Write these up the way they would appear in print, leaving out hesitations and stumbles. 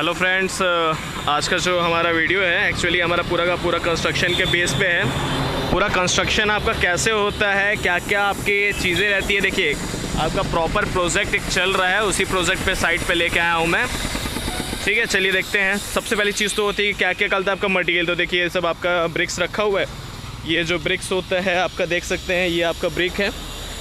Hello friends, आज का जो हमारा वीडियो है एक्चुअली हमारा पूरा का पूरा कंस्ट्रक्शन के बेस पे है। पूरा कंस्ट्रक्शन आपका कैसे होता है, क्या क्या आपकी चीज़ें रहती है। देखिए आपका प्रॉपर प्रोजेक्ट एक चल रहा है, उसी प्रोजेक्ट पे साइट पे लेके आया हूँ मैं। ठीक है, चलिए देखते हैं। सबसे पहली चीज़ तो होती है क्या क्या कलता है आपका मटेरियल। तो देखिए ये सब आपका ब्रिक्स रखा हुआ है। ये जो ब्रिक्स होता है आपका देख सकते हैं, ये आपका ब्रिक है।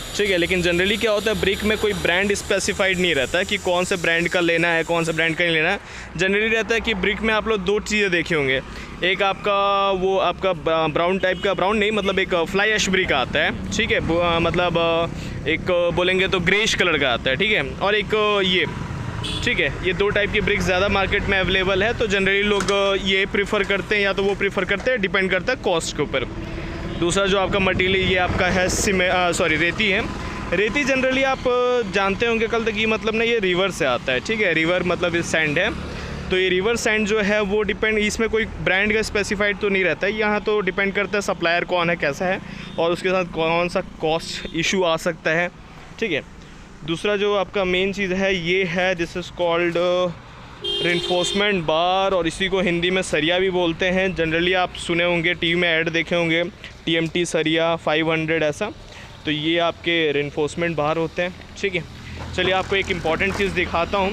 ठीक है, लेकिन जनरली क्या होता है ब्रिक में कोई ब्रांड स्पेसिफाइड नहीं रहता है कि कौन से ब्रांड का लेना है, कौन से ब्रांड का नहीं लेना है। जनरली रहता है कि ब्रिक में आप लोग दो चीज़ें देखे होंगे। एक आपका वो आपका ब्राउन टाइप का, ब्राउन नहीं मतलब एक फ्लाई ऐश ब्रिक आता है। ठीक है, मतलब एक बोलेंगे तो ग्रेश कलर का आता है। ठीक है, और एक ये, ठीक है, ये दो टाइप की ब्रिक्स ज़्यादा मार्केट में अवेलेबल है। तो जनरली लोग ये प्रीफर करते हैं या तो वो प्रीफर करते हैं, डिपेंड करता है कॉस्ट के ऊपर। दूसरा जो आपका मटेरियल ये आपका है रेती है। रेती जनरली आप जानते होंगे कल तक, ये मतलब ना ये रिवर से आता है। ठीक है, रिवर मतलब ये सैंड है। तो ये रिवर सैंड जो है वो डिपेंड, इसमें कोई ब्रांड का स्पेसिफाइड तो नहीं रहता है। यहाँ तो डिपेंड करता है सप्लायर कौन है, कैसा है, और उसके साथ कौन सा कॉस्ट इशू आ सकता है। ठीक है, दूसरा जो आपका मेन चीज़ है ये है, दिस इज़ कॉल्ड रेनफोर्समेंट बार, और इसी को हिंदी में सरिया भी बोलते हैं। जनरली आप सुने होंगे, टीवी में ऐड देखे होंगे, TMT सरिया 500 ऐसा। तो ये आपके रेनफोर्समेंट बार होते हैं। ठीक है, चलिए आपको एक इम्पॉर्टेंट चीज़ दिखाता हूँ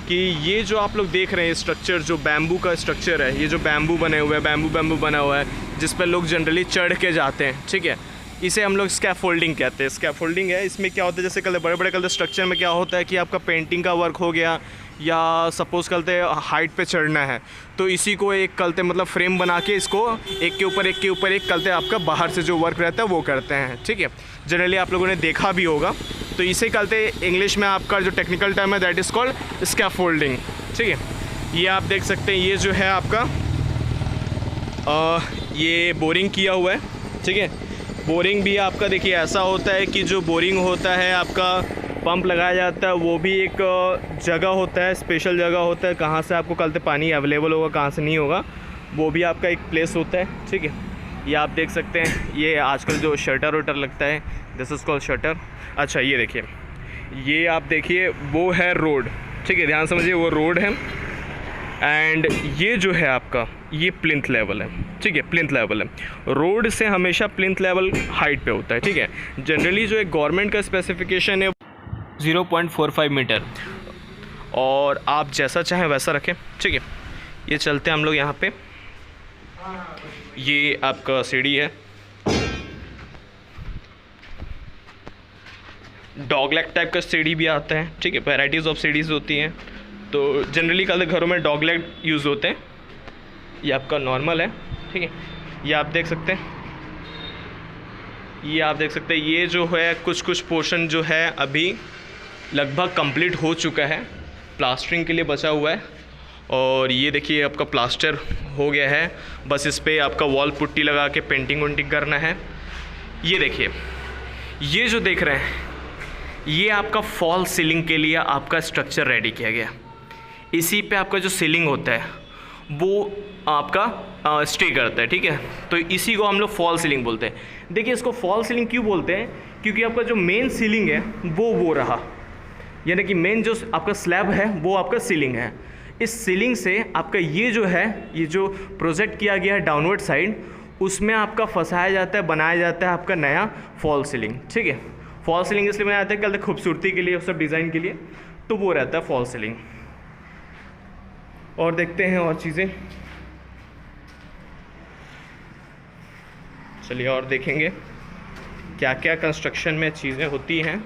कि ये जो आप लोग देख रहे हैं स्ट्रक्चर, जो बैम्बू का स्ट्रक्चर है, ये जो बैम्बू बने हुए हैं, बैम्बू बना हुआ है जिस पर लोग जनरली चढ़ के जाते हैं। ठीक है, इसे हम लोग स्कैफोल्डिंग कहते हैं। स्कैफोल्डिंग है, इसमें क्या होता है, जैसे कल बड़े बड़े स्ट्रक्चर में क्या होता है कि आपका पेंटिंग का वर्क हो गया, या सपोज़ कलते हाइट पे चढ़ना है, तो इसी को एक कलते मतलब फ्रेम बना के इसको एक के ऊपर एक कलते आपका बाहर से जो वर्क रहता है वो करते हैं। ठीक है, जनरली आप लोगों ने देखा भी होगा। तो इसे कहते इंग्लिश में आपका जो टेक्निकल टर्म है दैट इज़ कॉल्ड स्कैफोल्डिंग। ठीक है, ये आप देख सकते हैं, ये जो है आपका ये बोरिंग किया हुआ है। ठीक है, बोरिंग भी आपका देखिए ऐसा होता है कि जो बोरिंग होता है आपका पंप लगाया जाता है, वो भी एक जगह होता है, स्पेशल जगह होता है, कहाँ से आपको कलते पानी अवेलेबल होगा, कहाँ से नहीं होगा, वो भी आपका एक प्लेस होता है। ठीक है, ये आप देख सकते हैं, ये आजकल जो शटर वटर लगता है, दिस इज़ कॉल्ड शटर। अच्छा, ये देखिए, ये आप देखिए वो है रोड। ठीक है, ध्यान समझिए, वो रोड है। एंड ये जो है आपका ये प्लिंथ लेवल है। ठीक है, प्लिंथ लेवल है। रोड से हमेशा प्लिंथ लेवल हाइट पे होता है। ठीक है, जनरली जो एक गवर्नमेंट का स्पेसिफिकेशन है 0.45 मीटर, और आप जैसा चाहें वैसा रखें। ठीक है, ये चलते हैं हम लोग यहाँ पे। ये आपका सीढ़ी है, डॉगलेग टाइप का सीढ़ी भी आता है। ठीक है, वैराइटीज़ ऑफ सीढ़ीज़ होती हैं। तो जनरली कल घरों में डॉगलेग यूज़ होते हैं। ये आपका नॉर्मल है। ठीक है, ये आप देख सकते हैं, ये जो है कुछ पोर्शन जो है अभी लगभग कंप्लीट हो चुका है, प्लास्टरिंग के लिए बचा हुआ है। और ये देखिए आपका प्लास्टर हो गया है, बस इस पर आपका वॉल पुट्टी लगा के पेंटिंग वेंटिंग करना है। ये देखिए, ये जो देख रहे हैं ये आपका फॉल सीलिंग के लिए आपका स्ट्रक्चर रेडी किया गया। इसी पे आपका जो सीलिंग होता है वो आपका स्टे करता है। ठीक है, तो इसी को हम लोग फॉल सीलिंग बोलते हैं। देखिए, इसको फॉल सीलिंग क्यों बोलते हैं, क्योंकि आपका जो मेन सीलिंग है वो रहा, यानी कि मेन जो आपका स्लैब है वो आपका सीलिंग है। इस सीलिंग से आपका ये जो है, ये जो प्रोजेक्ट किया गया है डाउनवर्ड साइड, उसमें आपका फंसाया जाता है, बनाया जाता है आपका नया फॉल सीलिंग। ठीक है, फॉल सीलिंग इसलिए बनाया जाता है कि खूबसूरती के लिए, सब डिज़ाइन के लिए, तो वो रहता है फॉल सीलिंग। और देखते हैं और चीज़ें, चलिए और देखेंगे क्या क्या कंस्ट्रक्शन में चीज़ें होती हैं।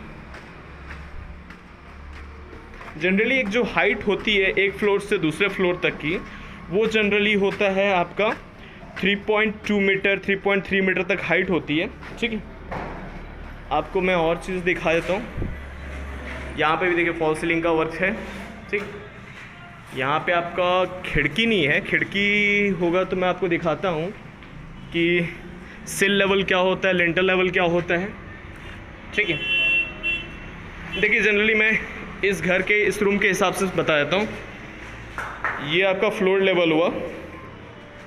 जनरली एक जो हाइट होती है एक फ्लोर से दूसरे फ्लोर तक की, वो जनरली होता है आपका 3.2 मीटर 3.3 मीटर तक हाइट होती है। ठीक है, आपको मैं और चीज़ दिखा देता हूँ। यहाँ पे भी देखिए फॉल सीलिंग का वर्क है। ठीक, यहाँ पे आपका खिड़की नहीं है, खिड़की होगा तो मैं आपको दिखाता हूँ कि सिल लेवल क्या होता है, लिंटर लेवल क्या होता है। ठीक है, देखिए जनरली मैं इस घर के इस रूम के हिसाब से बता देता हूँ। ये आपका फ्लोर लेवल हुआ,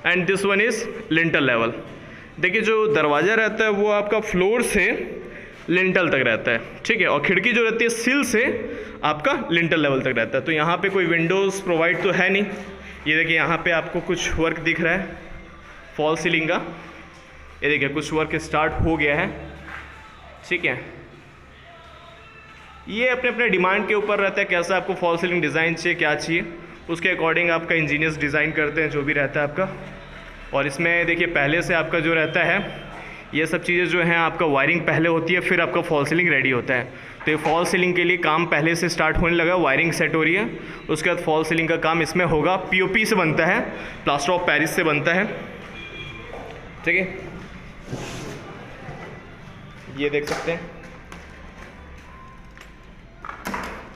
and this one is lintel level. देखिए, जो दरवाज़ा रहता है वो आपका फ्लोर से लिंटल तक रहता है, ठीक है। और खिड़की जो रहती है सिल से आपका लिंटल लेवल तक रहता है। तो यहाँ पे कोई विंडोज़ प्रोवाइड तो है नहीं। ये देखिए यहाँ पे आपको कुछ वर्क दिख रहा है फॉल सीलिंग का। ये देखिए कुछ वर्क स्टार्ट हो गया है, ठीक है। ये अपने अपने डिमांड के ऊपर रहता है, कैसा आपको फॉल सीलिंग डिज़ाइन चाहिए, क्या चाहिए, उसके अकॉर्डिंग आपका इंजीनियर्स डिज़ाइन करते हैं जो भी रहता है आपका। और इसमें देखिए पहले से आपका जो रहता है ये सब चीज़ें जो हैं आपका वायरिंग पहले होती है, फिर आपका फॉल सीलिंग रेडी होता है। तो ये फॉल सीलिंग के लिए काम पहले से स्टार्ट होने लगा, वायरिंग सेट हो रही है। उसके बाद फॉल सीलिंग का काम इसमें होगा। पीओपी से बनता है, प्लास्टर ऑफ पेरिस से बनता है, ठीक है। ये देख सकते हैं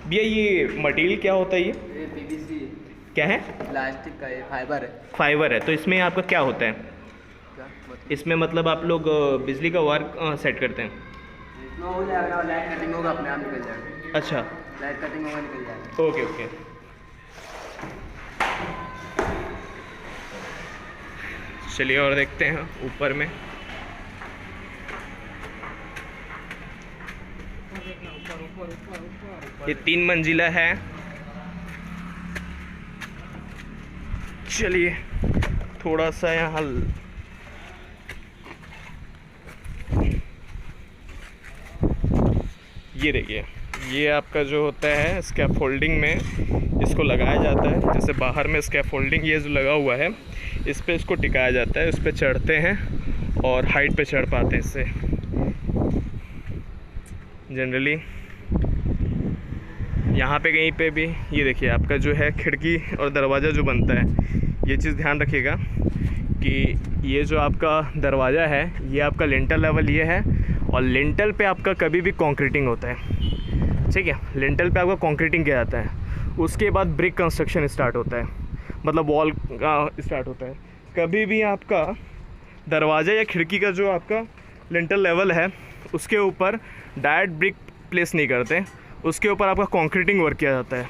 भैया, ये मटेरियल क्या होता है? ये पीवीसी क्या है? प्लास्टिक का, ये फाइबर है। फाइबर है। तो इसमें आपका क्या होता है? क्या मतलब? इसमें मतलब आप लोग बिजली का वायर सेट करते हैं? इसमें हो जाएगा, लाइट कटिंग होगा, अपने आप निकल जाएगा। अच्छा, लाइट कटिंग होगा, निकल जाएगा। Okay okay. चलिए और देखते हैं ऊपर में। ये 3 मंजिला है। चलिए थोड़ा सा यहाँ ये देखिए, ये आपका जो होता है स्कैफोल्डिंग में इसको लगाया जाता है। जैसे बाहर में स्कैफोल्डिंग ये जो लगा हुआ है, इस पे इसको टिकाया जाता है, उस पे चढ़ते हैं और हाइट पे चढ़ पाते हैं इससे जनरली। यहाँ पे कहीं पे भी ये देखिए आपका जो है खिड़की और दरवाज़ा जो बनता है, ये चीज़ ध्यान रखिएगा कि ये जो आपका दरवाज़ा है ये आपका लिंटल लेवल ये है, और लिंटल पे आपका कभी भी कंक्रीटिंग होता है, ठीक है। लिंटल पे आपका कंक्रीटिंग किया जाता है, उसके बाद ब्रिक कंस्ट्रक्शन स्टार्ट होता है, मतलब वॉल का स्टार्ट होता है। कभी भी आपका दरवाज़ा या खिड़की का जो आपका लिंटल लेवल है उसके ऊपर डायरेक्ट ब्रिक प्लेस नहीं करते, उसके ऊपर आपका कंक्रीटिंग वर्क किया जाता है।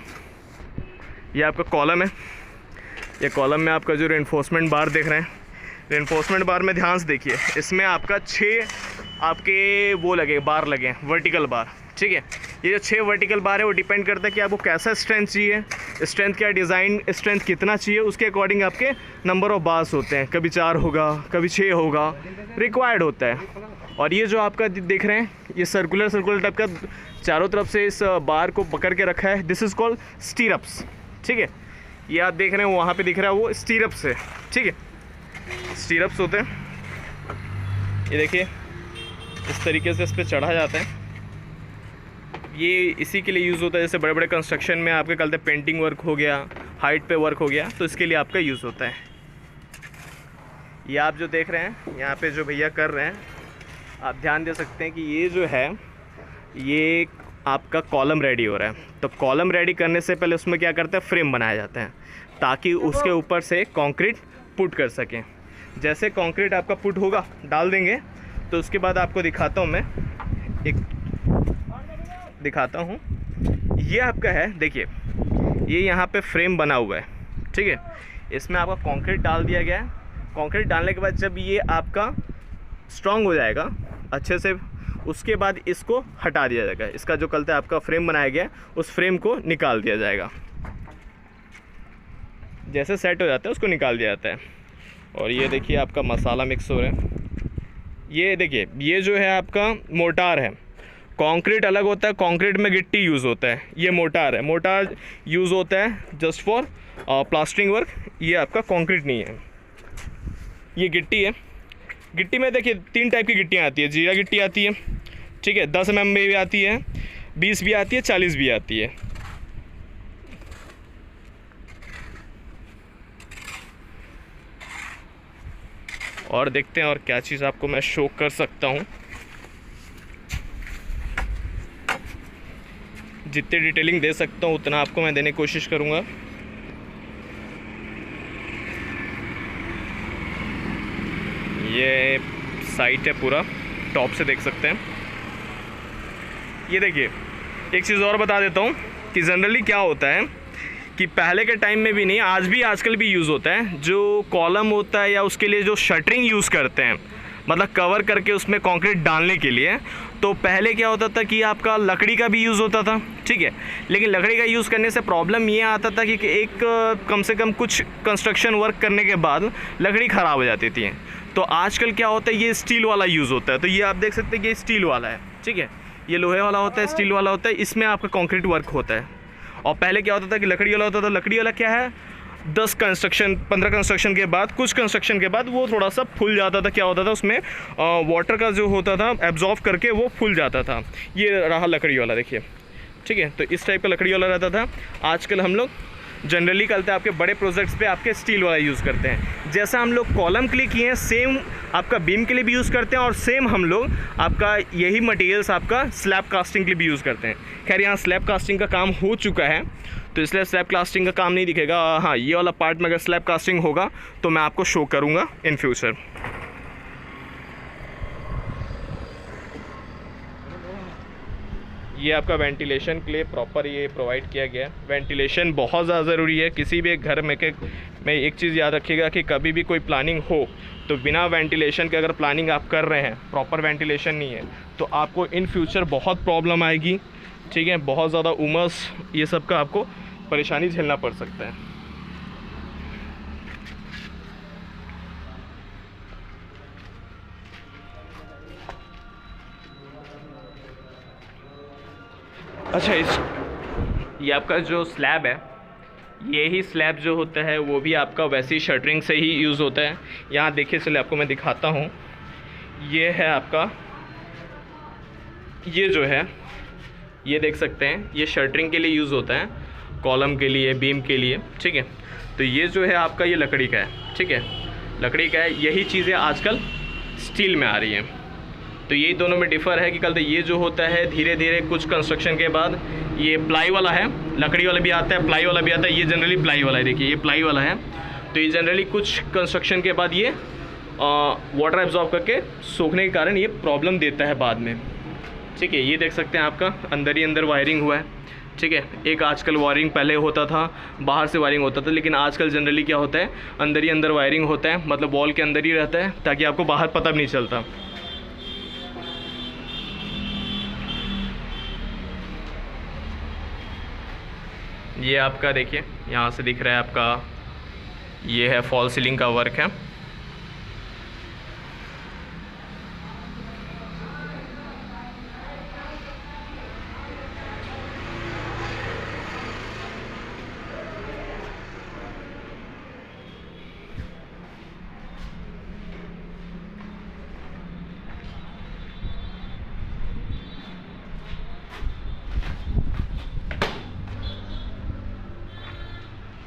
ये आपका कॉलम है, ये कॉलम में आपका जो रेनफोर्समेंट बार देख रहे हैं, रेनफोर्समेंट बार में ध्यान से देखिए, इसमें आपका 6 आपके वो लगे बार लगे हैं, वर्टिकल बार, ठीक है। ये जो 6 वर्टिकल बार है वो डिपेंड करता है कि आपको कैसा स्ट्रेंथ चाहिए, स्ट्रेंथ क्या, डिज़ाइन स्ट्रेंथ कितना चाहिए, उसके अकॉर्डिंग आपके नंबर ऑफ बार्स होते हैं। कभी 4 होगा, कभी 6 होगा, रिक्वायर्ड होता है। और ये जो आपका देख रहे हैं ये सर्कुलर टाइप का चारों तरफ से इस बार को पकड़ के रखा है, दिस इज़ कॉल्ड स्टीरअप्स, ठीक है। ये आप देख रहे हैं वहाँ पे दिख रहा है वो स्टीरअप्स है, ठीक है, स्टीरअप्स होते हैं। ये देखिए इस तरीके से इस पर चढ़ा जाता है। ये इसी के लिए यूज़ होता है, जैसे बड़े बड़े कंस्ट्रक्शन में आपके कहते हैं पेंटिंग वर्क हो गया, हाइट पे वर्क हो गया, तो इसके लिए आपका यूज़ होता है। ये आप जो देख रहे हैं यहाँ पे जो भैया कर रहे हैं, आप ध्यान दे सकते हैं कि ये जो है ये आपका कॉलम रेडी हो रहा है। तो कॉलम रेडी करने से पहले उसमें क्या करते हैं, फ्रेम बनाया जाता है ताकि उसके ऊपर से कंक्रीट पुट कर सकें। जैसे कंक्रीट आपका पुट होगा, डाल देंगे, तो उसके बाद आपको दिखाता हूँ, मैं एक दिखाता हूँ। ये आपका है, देखिए ये यहाँ पे फ्रेम बना हुआ है, ठीक है। इसमें आपका कंक्रीट डाल दिया गया है। कंक्रीट डालने के बाद जब ये आपका स्ट्रॉन्ग हो जाएगा अच्छे से, उसके बाद इसको हटा दिया जाएगा। इसका जो कल आपका फ्रेम बनाया गया उस फ्रेम को निकाल दिया जाएगा। जैसे सेट हो जाता है उसको निकाल दिया जाता है। और ये देखिए आपका मसाला मिक्स हो रहा है। ये देखिए ये जो है आपका मोटार है, कंक्रीट अलग होता है, कंक्रीट में गिट्टी यूज़ होता है। ये मोटार है, मोटार यूज़ होता है जस्ट फॉर प्लास्टरिंग वर्क। ये आपका कंक्रीट नहीं है, ये गिट्टी है। गिट्टी में देखिए 3 टाइप की गिट्टियाँ आती है। जीरा गिट्टी आती है, ठीक है, 10 mm में भी आती है, 20 भी आती है, 40 भी आती है। और देखते हैं और क्या चीज़ आपको मैं शो कर सकता हूँ। जितनी डिटेलिंग दे सकता हूँ उतना आपको मैं देने की कोशिश करूँगा। ये साइट है पूरा, टॉप से देख सकते हैं। ये देखिए एक चीज़ और बता देता हूँ कि जनरली क्या होता है कि पहले के टाइम में भी नहीं, आज भी आजकल भी यूज़ होता है, जो कॉलम होता है या उसके लिए जो शटरिंग यूज़ करते हैं, मतलब कवर करके उसमें कंक्रीट डालने के लिए। तो पहले क्या होता था कि आपका लकड़ी का भी यूज़ होता था, ठीक है, लेकिन लकड़ी का यूज़ करने से प्रॉब्लम ये आता था कि एक कम से कम कुछ कंस्ट्रक्शन वर्क करने के बाद लकड़ी ख़राब हो जाती थी। तो आजकल क्या होता है, ये स्टील वाला यूज़ होता है। तो ये आप देख सकते हैं कि ये स्टील वाला है, ठीक है, ये लोहे वाला होता है, स्टील वाला होता है, इसमें आपका कंक्रीट वर्क होता है। और पहले क्या होता था कि लकड़ी वाला होता था। लकड़ी वाला क्या है, 15 कंस्ट्रक्शन के बाद, कुछ कंस्ट्रक्शन के बाद वो थोड़ा सा फूल जाता था। क्या होता था उसमें वाटर का जो होता था एब्जॉर्ब करके वो फूल जाता था। ये रहा लकड़ी वाला, देखिए, ठीक है। तो इस टाइप का लकड़ी वाला रहता था। आजकल हम लोग जनरली करते हैं आपके बड़े प्रोजेक्ट्स पे आपके स्टील वाला यूज़ करते हैं। जैसा हम लोग कॉलम के लिए किए हैं, सेम आपका बीम के लिए भी यूज़ करते हैं, और सेम हम लोग आपका यही मटेरियल्स आपका स्लैब कास्टिंग के लिए भी यूज़ करते हैं। खैर यहाँ स्लैब कास्टिंग का काम हो चुका है, तो इसलिए स्लैब कास्टिंग का काम नहीं दिखेगा। हाँ, ये वाला पार्ट में अगर स्लैब कास्टिंग होगा तो मैं आपको शो करूँगा इन फ्यूचर। ये आपका वेंटिलेशन के लिए प्रॉपर ये प्रोवाइड किया गया है। वेंटिलेशन बहुत ज़्यादा ज़रूरी है किसी भी एक घर में एक चीज़ याद रखिएगा कि कभी भी कोई प्लानिंग हो तो बिना वेंटिलेशन के अगर प्लानिंग आप कर रहे हैं, प्रॉपर वेंटिलेशन नहीं है, तो आपको इन फ्यूचर बहुत प्रॉब्लम आएगी, ठीक है। बहुत ज़्यादा उमस ये सब का आपको परेशानी झेलना पड़ सकता है। अच्छा, ये आपका जो स्लैब है, ये ही स्लैब जो होता है वो भी आपका वैसी शटरिंग से ही यूज़ होता है। यहाँ देखिए, चलिए आपको मैं दिखाता हूँ। ये है आपका, ये जो है, ये देख सकते हैं, ये शटरिंग के लिए यूज़ होता है, कॉलम के लिए, बीम के लिए, ठीक है। तो ये जो है आपका, ये लकड़ी का है, ठीक है, लकड़ी का है। यही चीज़ें आजकल स्टील में आ रही हैं। तो यही दोनों में डिफ़र है कि कल ये जो होता है धीरे धीरे कुछ कंस्ट्रक्शन के बाद, ये प्लाई वाला है, लकड़ी वाला भी आता है, प्लाई वाला भी आता है। ये जनरली प्लाई वाला है, देखिए ये प्लाई वाला है। तो ये जनरली कुछ कंस्ट्रक्शन के बाद ये वाटर एब्जॉर्ब करके सूखने के कारण ये प्रॉब्लम देता है बाद में, ठीक है। ये देख सकते हैं आपका अंदर ही अंदर वायरिंग हुआ है, ठीक है। एक आजकल वायरिंग पहले होता था, बाहर से वायरिंग होता था, लेकिन आजकल जनरली क्या होता है, अंदर ही अंदर वायरिंग होता है, मतलब वॉल के अंदर ही रहता है, ताकि आपको बाहर पता भी नहीं चलता। ये आपका देखिए, यहाँ से दिख रहा है आपका, ये है फॉल सीलिंग का वर्क है।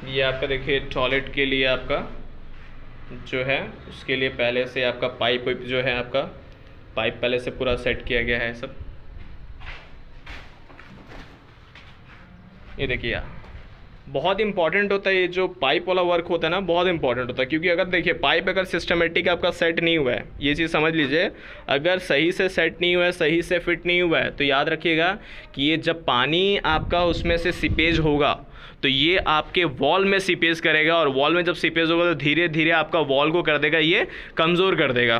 ये आपका देखिए टॉयलेट के लिए आपका जो है, उसके लिए पहले से आपका पाइप जो है, आपका पाइप पहले से पूरा सेट किया गया है सब। ये देखिए यार, बहुत इंपॉर्टेंट होता है ये जो पाइप वाला वर्क होता है ना, बहुत इंपॉर्टेंट होता है। क्योंकि अगर देखिए पाइप अगर सिस्टमेटिक आपका सेट नहीं हुआ है, ये चीज़ समझ लीजिए, अगर सही से सेट नहीं हुआ है, सही से फिट नहीं हुआ है, तो याद रखिएगा कि ये जब पानी आपका उसमें से सीपेज होगा तो ये आपके वॉल में सीपेज करेगा, और वॉल में जब सीपेज होगा तो धीरे धीरे आपका वॉल को कर देगा, ये कमज़ोर कर देगा।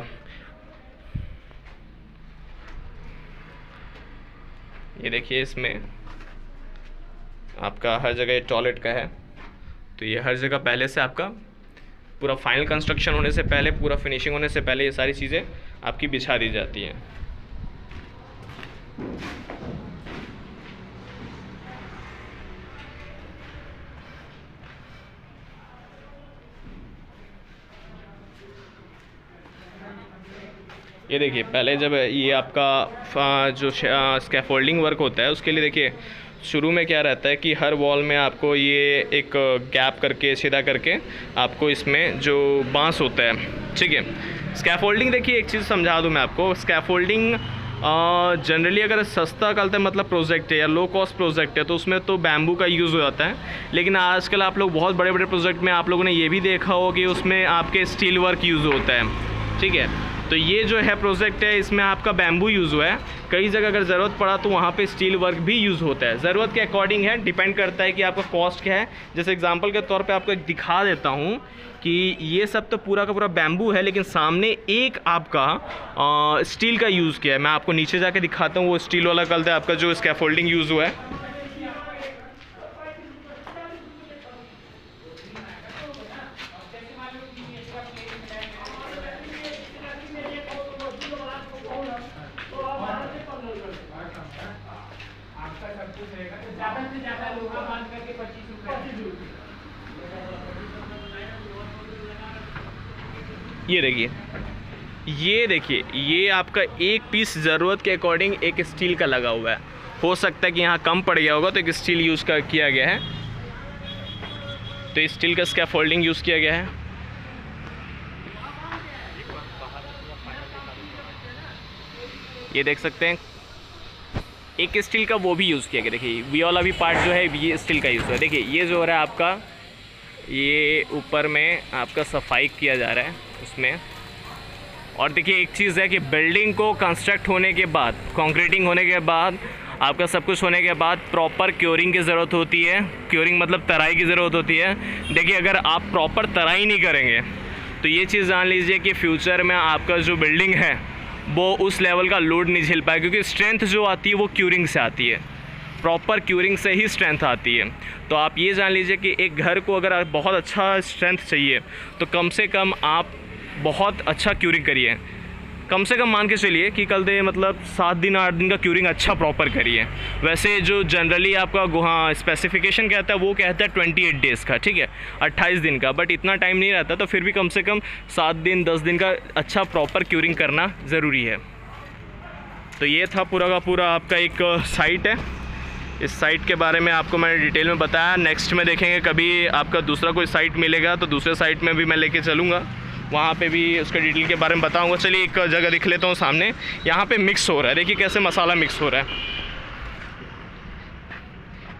ये देखिए, इसमें आपका हर जगह टॉयलेट का है, तो ये हर जगह पहले से आपका पूरा फाइनल कंस्ट्रक्शन होने से पहले, पूरा फिनिशिंग होने से पहले ये सारी चीज़ें आपकी बिछा दी जाती हैं। ये देखिए, पहले जब ये आपका जो स्कैफोल्डिंग वर्क होता है, उसके लिए देखिए शुरू में क्या रहता है कि हर वॉल में आपको ये एक गैप करके, छेदा करके आपको इसमें जो बांस होता है, ठीक है। स्कैफोल्डिंग देखिए, एक चीज़ समझा दूँ मैं आपको, स्कैफोल्डिंग जनरली अगर सस्ता कहते हैं, मतलब प्रोजेक्ट है या लो कॉस्ट प्रोजेक्ट है, तो उसमें तो बैम्बू का यूज़ हो जाता है। लेकिन आजकल आप लोग बहुत बड़े बड़े प्रोजेक्ट में आप लोगों ने ये भी देखा हो कि उसमें आपके स्टील वर्क यूज़ होता है, ठीक है। तो ये जो है प्रोजेक्ट है, इसमें आपका बैम्बू यूज़ हुआ है। कई जगह अगर ज़रूरत पड़ा तो वहाँ पे स्टील वर्क भी यूज़ होता है, ज़रूरत के अकॉर्डिंग है, डिपेंड करता है कि आपका कॉस्ट क्या है। जैसे एग्जांपल के तौर पे आपको एक दिखा देता हूँ कि ये सब तो पूरा का पूरा बैम्बू है, लेकिन सामने एक आपका स्टील का यूज़ किया है। मैं आपको नीचे जाके दिखाता हूँ वो स्टील वाला कल है आपका जो स्कैफोल्डिंग यूज़ हुआ है। ये देखिए ये आपका एक पीस ज़रूरत के अकॉर्डिंग एक स्टील का लगा हुआ है। हो सकता है कि यहाँ कम पड़ गया होगा तो एक स्टील यूज़ किया गया है, तो स्टील का स्कैफोल्डिंग यूज़ किया गया है। ये देख सकते हैं एक स्टील का वो भी यूज़ किया गया। देखिए ये वाला भी पार्ट जो है ये स्टील का यूज़ हुआ है। देखिए ये जो हो रहा है आपका, ये ऊपर में आपका सफाई किया जा रहा है उसमें। और देखिए एक चीज़ है कि बिल्डिंग को कंस्ट्रक्ट होने के बाद, कंक्रीटिंग होने के बाद, आपका सब कुछ होने के बाद प्रॉपर क्योरिंग की ज़रूरत होती है। क्योरिंग मतलब तराई की ज़रूरत होती है। देखिए अगर आप प्रॉपर तराई नहीं करेंगे तो ये चीज़ जान लीजिए कि फ्यूचर में आपका जो बिल्डिंग है वो उस लेवल का लोड नहीं झेल पाए, क्योंकि स्ट्रेंथ जो आती है वो क्यूरिंग से आती है, प्रॉपर क्यूरिंग से ही स्ट्रेंथ आती है। तो आप ये जान लीजिए कि एक घर को अगर बहुत अच्छा स्ट्रेंथ चाहिए तो कम से कम आप बहुत अच्छा क्यूरिंग करिए। कम से कम मान के चलिए कि कल दे मतलब 7 दिन 8 दिन का क्यूरिंग अच्छा प्रॉपर करिए। वैसे जो जनरली आपका हाँ स्पेसिफिकेशन कहता है वो कहता है 28 डेज़ का, ठीक है, 28 दिन का, बट इतना टाइम नहीं रहता। तो फिर भी कम से कम 7 दिन 10 दिन का अच्छा प्रॉपर क्यूरिंग करना ज़रूरी है। तो ये था पूरा का पूरा आपका एक साइट है। इस साइट के बारे में आपको मैंने डिटेल में बताया। नेक्स्ट में देखेंगे कभी आपका दूसरा कोई साइट मिलेगा तो दूसरे साइट में भी मैं लेके चलूँगा, वहाँ पे भी उसके डिटेल के बारे में बताऊँगा। चलिए एक जगह दिख लेता हूँ सामने। यहाँ पे मिक्स हो रहा है, देखिए कैसे मसाला मिक्स हो रहा है।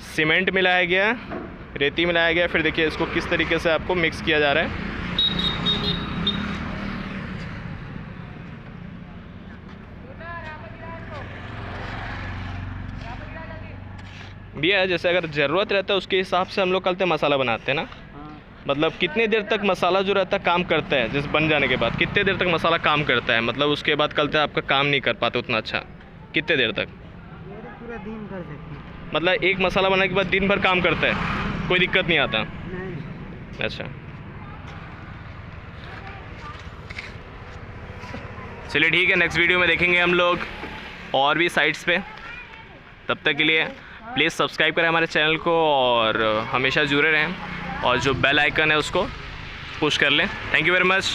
सीमेंट मिलाया गया, रेती मिलाया गया, फिर देखिए इसको किस तरीके से आपको मिक्स किया जा रहा है। भैया जैसे अगर ज़रूरत रहता है उसके हिसाब से हम लोग कल मसाला बनाते हैं ना। मतलब कितने देर तक मसाला जो रहता है काम करता है, जैसे बन जाने के बाद कितने देर तक मसाला काम करता है, मतलब उसके बाद कल आपका काम नहीं कर पाते उतना अच्छा, कितने देर तक? पूरा दिन कर सकते हैं। मतलब एक मसाला बनाने के बाद दिन भर काम करता है, कोई दिक्कत नहीं आता? नहीं। अच्छा चलिए ठीक है, नेक्स्ट वीडियो में देखेंगे हम लोग और भी साइट्स पे। तब तक के लिए प्लीज़ सब्सक्राइब करें हमारे चैनल को और हमेशा जुड़े रहें, और जो बेल आइकन है उसको पुश कर लें। Thank you very much.